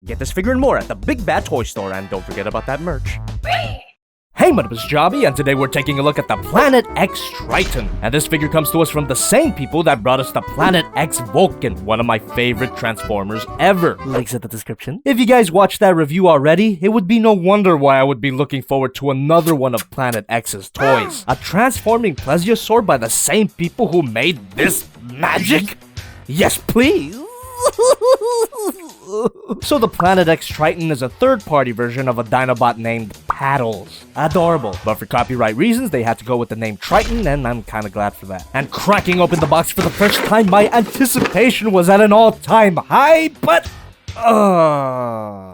Get this figure and more at the Big Bad Toy Store, and don't forget about that merch. Hey, my name is Jobby, and today we're taking a look at the Planet X Triton. And this figure comes to us from the same people that brought us the Planet X Vulcan, one of my favorite Transformers ever. Links in the description. If you guys watched that review already, it would be no wonder why I would be looking forward to another one of Planet X's toys. A transforming plesiosaur by the same people who made this magic? Yes, please! So the Planet X Triton is a third-party version of a Dinobot named Paddles. Adorable. But for copyright reasons, they had to go with the name Triton, and I'm kinda glad for that. And cracking open the box for the first time, my anticipation was at an all-time high, but...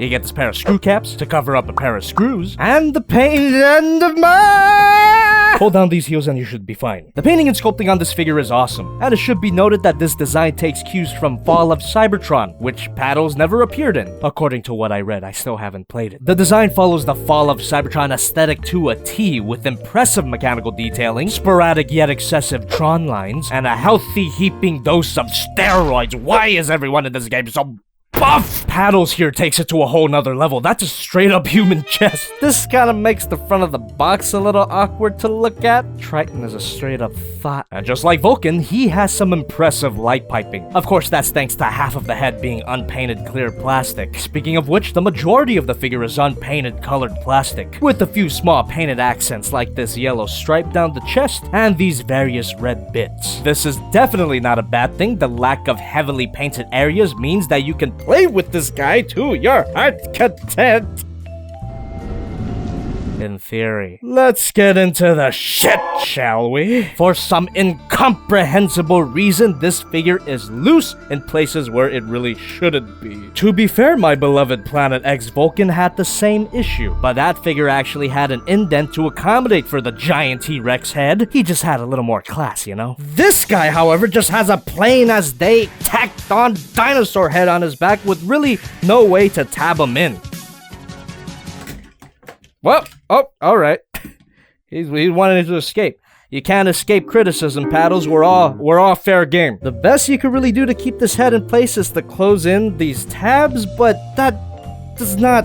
you get this pair of screw caps to cover up a pair of screws, and the painted end of my... Pull down these heels and you should be fine. The painting and sculpting on this figure is awesome, and it should be noted that this design takes cues from Fall of Cybertron, which Paddles never appeared in. According to what I read, I still haven't played it. The design follows the Fall of Cybertron aesthetic to a T, with impressive mechanical detailing, sporadic yet excessive Tron lines, and a healthy heaping dose of steroids. Why is everyone in this game so buff? Paddles here takes it to a whole nother level. That's a straight up human chest. This kind of makes the front of the box a little awkward to look at. Triton is a straight up thought. And just like Vulcan, he has some impressive light piping. Of course, that's thanks to half of the head being unpainted clear plastic. Speaking of which, the majority of the figure is unpainted colored plastic, with a few small painted accents like this yellow stripe down the chest and these various red bits. This is definitely not a bad thing. The lack of heavily painted areas means that you can play with this guy to your heart's content. In theory. Let's get into the shit, shall we? For some incomprehensible reason, this figure is loose in places where it really shouldn't be. To be fair, my beloved Planet X Vulcan had the same issue, but that figure actually had an indent to accommodate for the giant T-Rex head. He just had a little more class, you know? This guy, however, just has a plain as day tacked on dinosaur head on his back with really no way to tab him in. Well, oh, alright. He's wanting to escape. You can't escape criticism, Paddles. We're all fair game. The best you could really do to keep this head in place is to close in these tabs, but that does not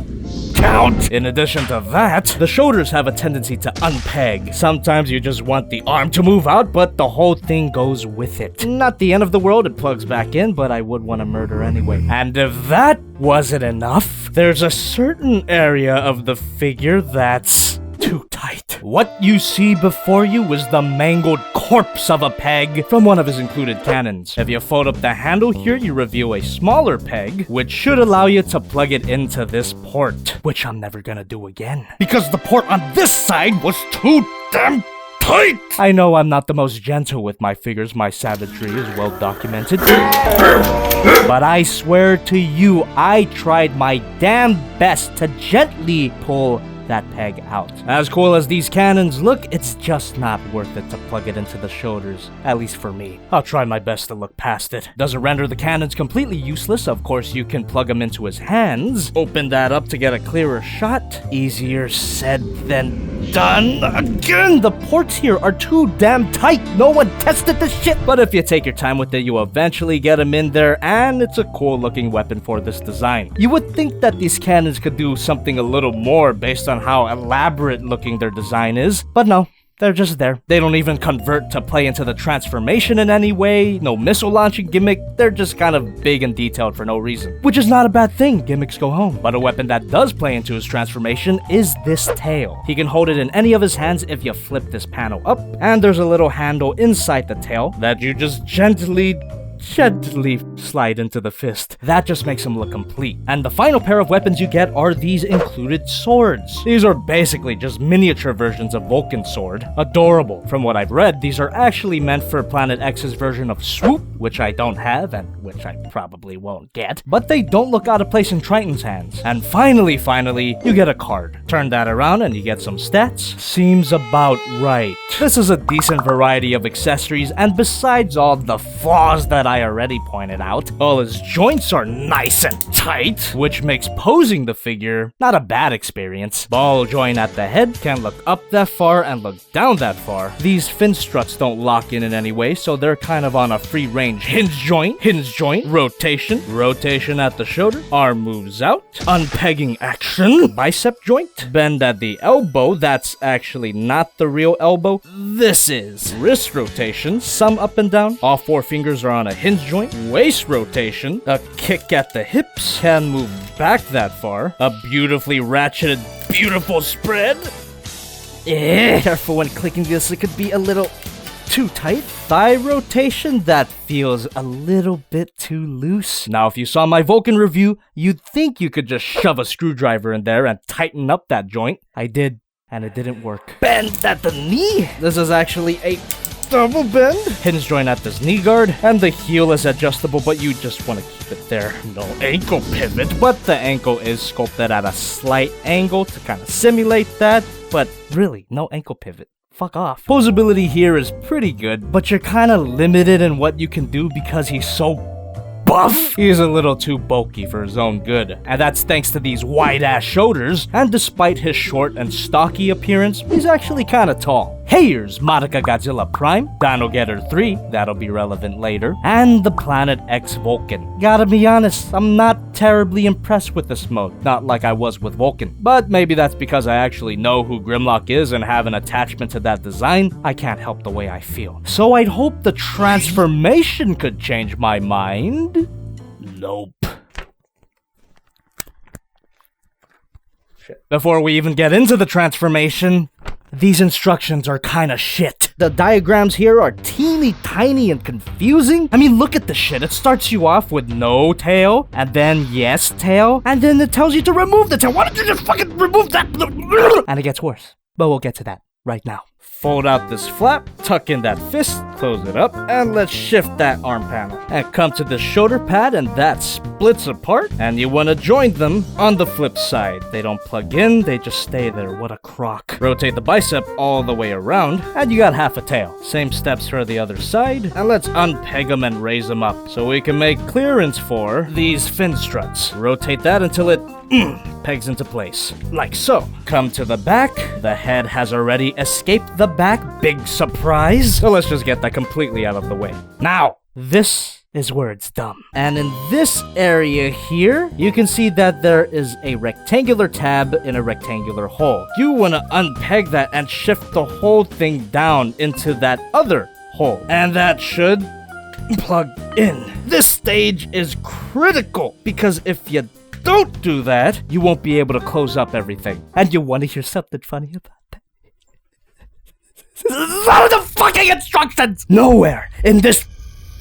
count. In addition to that, the shoulders have a tendency to unpeg. Sometimes you just want the arm to move out, but the whole thing goes with it. Not the end of the world, it plugs back in, but I would want to murder anyway. And if that wasn't enough, there's a certain area of the figure that's too tight. What you see before you is the mangled corpse of a peg from one of his included cannons. If you fold up the handle here, you reveal a smaller peg, which should allow you to plug it into this port, which I'm never gonna do again, because the port on this side was too damn tight! I know I'm not the most gentle with my figures, my savagery is well documented, but I swear to you, I tried my damn best to gently pull that peg out. As cool as these cannons look, it's just not worth it to plug it into the shoulders, at least for me. I'll try my best to look past it. Doesn't render the cannons completely useless. Of course, you can plug them into his hands. Open that up to get a clearer shot. Easier said than done. Again, the ports here are too damn tight. No one tested this shit. But if you take your time with it, you eventually get them in there, and it's a cool looking weapon for this design. You would think that these cannons could do something a little more based on how elaborate looking their design is, but no. They're just there. They don't even convert to play into the transformation in any way. No missile launching gimmick. They're just kind of big and detailed for no reason. Which is not a bad thing. Gimmicks go home. But a weapon that does play into his transformation is this tail. He can hold it in any of his hands if you flip this panel up. And there's a little handle inside the tail that you just gently slide into the fist. That just makes him look complete. And the final pair of weapons you get are these included swords. These are basically just miniature versions of Vulcan's sword. Adorable. From what I've read, these are actually meant for Planet X's version of Swoop, which I don't have and which I probably won't get, but they don't look out of place in Triton's hands. And finally, you get a card. Turn that around and you get some stats. Seems about right. This is a decent variety of accessories, and besides all the flaws that I already pointed out, all his joints are nice and tight, which makes posing the figure not a bad experience. Ball joint at the head can't look up that far and look down that far. These fin struts don't lock in any way, so they're kind of on a free range change. Hinge joint, rotation at the shoulder, arm moves out, unpegging action, bicep joint, bend at the elbow, that's actually not the real elbow, this is. Wrist rotation, some up and down, all 4 fingers are on a hinge joint, waist rotation, a kick at the hips, can move back that far, a beautifully ratcheted, beautiful spread. Careful when clicking this, it could be a little too tight. Thigh rotation, that feels a little bit too loose. Now, if you saw my Vulcan review, you'd think you could just shove a screwdriver in there and tighten up that joint. I did, and it didn't work. Bend at the knee. This is actually a double bend. Hinge joint at this knee guard, and the heel is adjustable, but you just want to keep it there. No ankle pivot, but the ankle is sculpted at a slight angle to kind of simulate that, but really, no ankle pivot. Fuck off. Posability here is pretty good, but you're kind of limited in what you can do because he's so buff. He's a little too bulky for his own good, and that's thanks to these wide-ass shoulders, and despite his short and stocky appearance, he's actually kind of tall. Here's Madoka Godzilla Prime, Dino Getter 3, that'll be relevant later, and the Planet X Vulcan. Gotta be honest, I'm not terribly impressed with this mode, not like I was with Vulcan, but maybe that's because I actually know who Grimlock is and have an attachment to that design. I can't help the way I feel. So I'd hope the transformation could change my mind. Nope. Shit. Before we even get into the transformation, these instructions are kinda shit. The diagrams here are teeny tiny and confusing. I mean, look at the shit. It starts you off with no tail, and then yes tail, and then it tells you to remove the tail. Why don't you just fucking remove that? And it gets worse. But we'll get to that right now. Fold out this flap, tuck in that fist, close it up, and let's shift that arm panel. And come to the shoulder pad, and that splits apart, and you want to join them on the flip side. They don't plug in, they just stay there. What a crock. Rotate the bicep all the way around, and you got half a tail. Same steps for the other side, and let's unpeg them and raise them up so we can make clearance for these fin struts. Rotate that until it pegs into place, like so. Come to the back, the head has already escaped the back, big surprise. So let's just get that completely out of the way. Now, this is where it's dumb. And in this area here, you can see that there is a rectangular tab in a rectangular hole. You want to unpeg that and shift the whole thing down into that other hole. And that should plug in. This stage is critical because if you don't do that, you won't be able to close up everything. And you want to hear something funny about that? What are the fucking instructions? Nowhere in this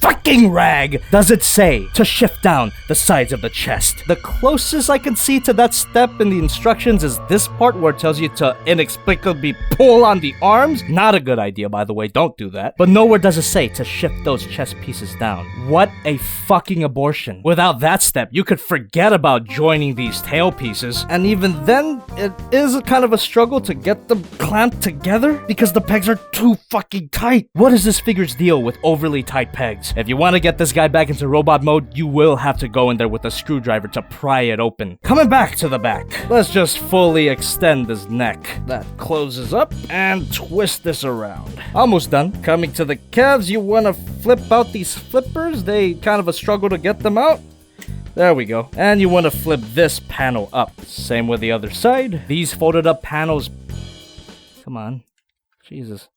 fucking rag does it say to shift down the sides of the chest. The closest I can see to that step in the instructions is this part where it tells you to inexplicably pull on the arms. Not a good idea, by the way, don't do that. But nowhere does it say to shift those chest pieces down. What a fucking abortion. Without that step, you could forget about joining these tail pieces, and even then, it is a kind of a struggle to get them clamped together because the pegs are too fucking tight. What is this figure's deal with overly tight pegs? If you want to get this guy back into robot mode, you will have to go in there with a screwdriver to pry it open. Coming back to the back, let's just fully extend his neck. That closes up and twist this around. Almost done. Coming to the calves, you want to flip out these flippers. They kind of a struggle to get them out. There we go. And you want to flip this panel up. Same with the other side. These folded up panels. Come on. Jesus.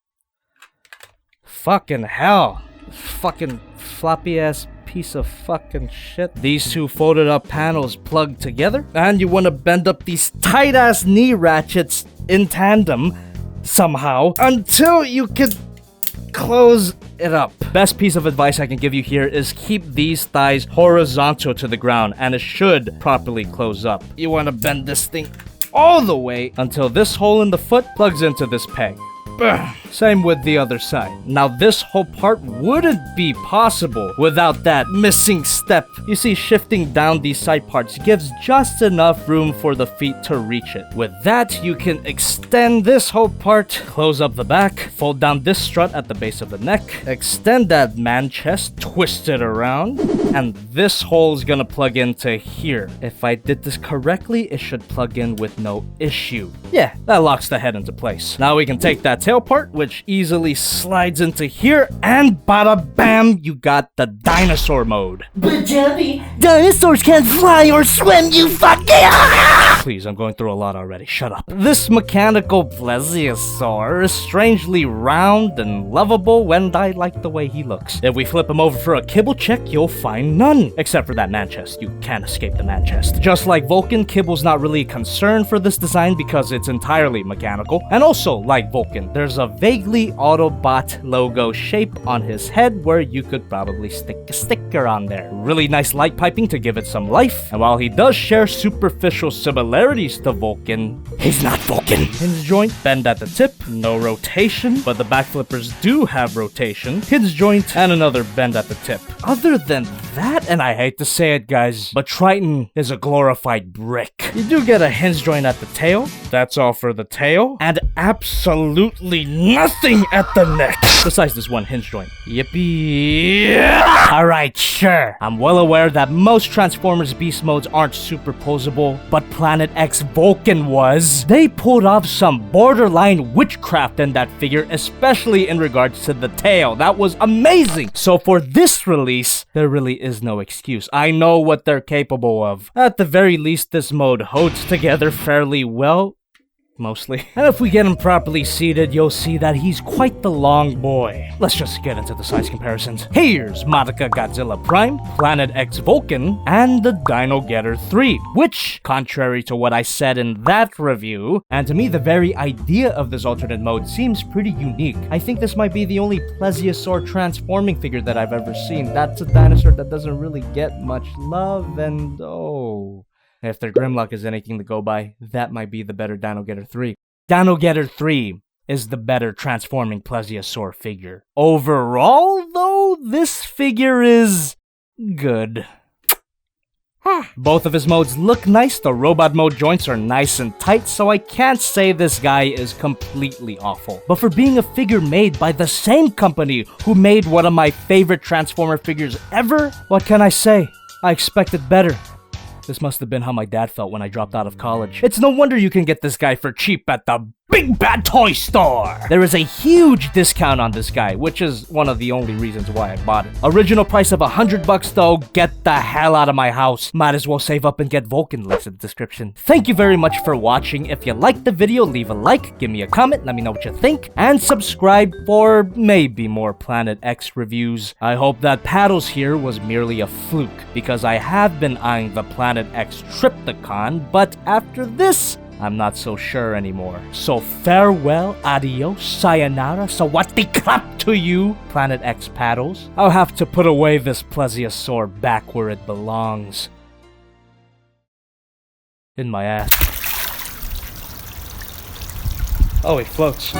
Fucking hell. Fucking floppy ass piece of fucking shit. These two folded up panels plug together, and you want to bend up these tight ass knee ratchets in tandem somehow until you can close it up. Best piece of advice I can give you here is keep these thighs horizontal to the ground, and it should properly close up. You want to bend this thing all the way until this hole in the foot plugs into this peg. Same with the other side. Now this whole part wouldn't be possible without that missing step. You see, shifting down these side parts gives just enough room for the feet to reach it. With that, you can extend this whole part, close up the back, fold down this strut at the base of the neck, extend that man chest, twist it around, and this hole is gonna plug into here. If I did this correctly, it should plug in with no issue. Yeah, that locks the head into place. Now we can take that tail part, which easily slides into here, and bada bam, you got the dinosaur mode. But Jobby, dinosaurs can't fly or swim, you fucking... Please, I'm going through a lot already. Shut up. This mechanical plesiosaur is strangely round and lovable, and I like the way he looks. If we flip him over for a kibble check, you'll find none. Except for that man chest. You can't escape the man chest. Just like Vulcan, Kibble's not really a concern for this design because it's entirely mechanical. And also, like Vulcan, there's a vaguely Autobot logo shape on his head where you could probably stick a sticker on there. Really nice light piping to give it some life. And while he does share superficial similarities to Vulcan, he's not Vulcan. Hinge joint, bend at the tip, no rotation, but the back flippers do have rotation. Hinge joint, and another bend at the tip. Other than that, and I hate to say it guys, but Triton is a glorified brick. You do get a hinge joint at the tail, that's all for the tail, and absolutely nothing at the neck, besides this one hinge joint. Yippee! Alright, sure. I'm well aware that most Transformers Beast modes aren't superposable, but Planet X Vulcan was. They pulled off some borderline witchcraft in that figure, especially in regards to the tail. That was amazing! So for this release, there really is no excuse. I know what they're capable of. At the very least, this mode holds together fairly well. Mostly. And if we get him properly seated, you'll see that he's quite the long boy. Let's just get into the size comparisons. Here's Monica Godzilla Prime, Planet X Vulcan, and the Dino Getter 3, which, contrary to what I said in that review, and to me the very idea of this alternate mode seems pretty unique. I think this might be the only plesiosaur transforming figure that I've ever seen. That's a dinosaur that doesn't really get much love, and oh... if their Grimlock is anything to go by, that might be the better Dino Getter 3. Dino Getter 3 is the better transforming plesiosaur figure. Overall, though, this figure is good. Both of his modes look nice. The robot mode joints are nice and tight, so I can't say this guy is completely awful. But for being a figure made by the same company who made one of my favorite Transformer figures ever, what can I say? I expected better. This must have been how my dad felt when I dropped out of college. It's no wonder you can get this guy for cheap at the Big Bad Toy Store! There is a huge discount on this guy, which is one of the only reasons why I bought it. Original price of $100 though, get the hell out of my house. Might as well save up and get Vulcan, links in the description. Thank you very much for watching. If you liked the video, leave a like, give me a comment, let me know what you think, and subscribe for maybe more Planet X reviews. I hope that Paddles here was merely a fluke, because I have been eyeing the Planet X Triptychon, but after this, I'm not so sure anymore. So farewell, adios, sayonara, sawati krap to you, Planet X Paddles. I'll have to put away this plesiosaur back where it belongs. In my ass. Oh, he floats.